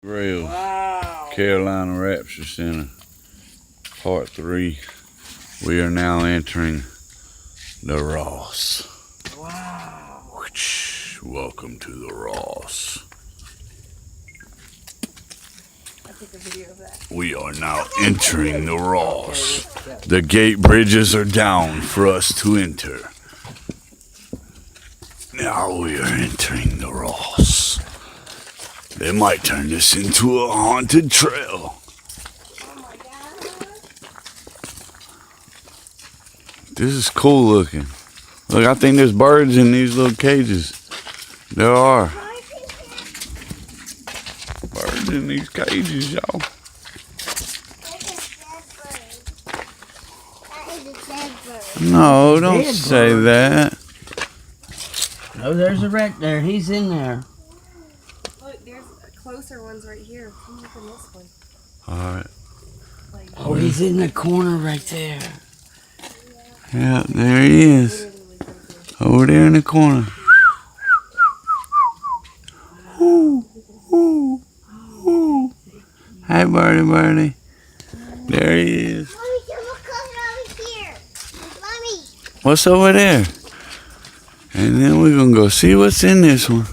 Rails, wow. Carolina Rapture Center, part 3. We are now entering the Ross. Wow. Welcome to the Ross. I'll take a video of that. We are now entering the Ross. The gate bridges are down for us to enter. Now we are entering the Ross. They might turn this into a haunted trail. Oh my God. This is cool looking. Look, I think there's birds in these little cages. There are. Birds in these cages, y'all. No, don't say that. Oh, there's a rat there. He's in there. Look, there's closer ones right here. Come look in this one. Alright. Oh, he's in the corner right there. Yeah, there he is. Over there in the corner. Ooh, ooh, ooh. Hey, birdie. There he is. What's over there? And then we're going to go see what's in this one.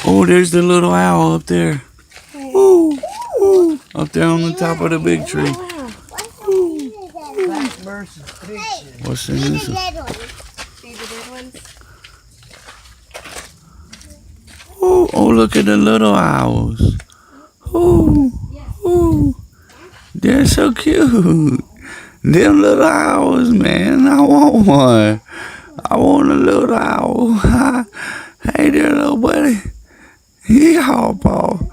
Oh, there's the little owl up there. Ooh, ooh. Up there on the top of the big tree. What's in this one? See the dead ones? Oh, look at the little owls. Oh, they're so cute. Them little owls, man. I want one. I want a little owl. Hey there, little buddy. Yeehaw, Paul.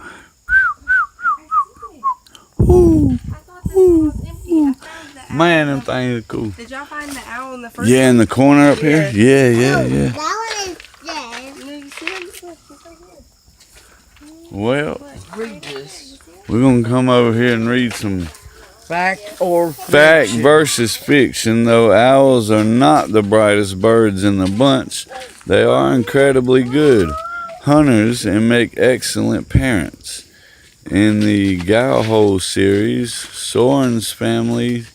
Ooh. Man, them things are cool. Did y'all find the owl in the first Yeah, in the corner up here? Yeah. That one is dead. No, you see him? He's right here. Well, Read this. we're going to come over here and read some Fact or fact fiction? versus fiction. Though owls are not the brightest birds in the bunch, they are incredibly good hunters and make excellent parents. In the Gowhole series, Soren's family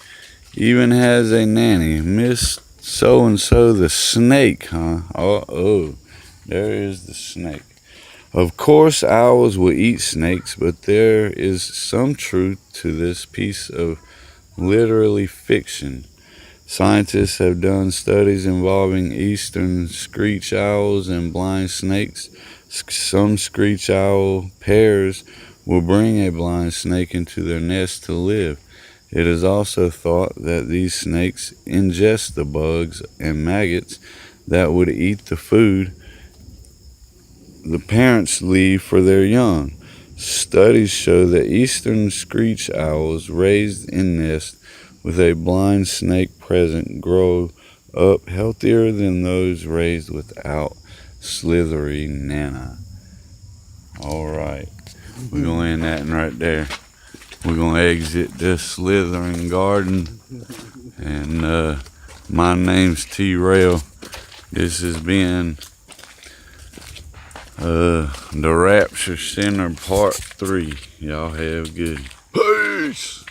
even has a nanny, Miss So-and-so the snake, huh? Oh, there is the snake. Of course, owls will eat snakes, but there is some truth to this piece of literary fiction. Scientists have done studies involving eastern screech owls and blind snakes. Some screech owl pairs will bring a blind snake into their nest to live. It is also thought that these snakes ingest the bugs and maggots that would eat the food the parents leave for their young. Studies show that eastern screech owls raised in nests with a blind snake present grow up healthier than those raised without. Slithery Nana. Alright, we're going to end that right there. We're going to exit this slithering garden. And my name's T-Rail. This has been the Rapture Center Part 3. Y'all have good. Peace!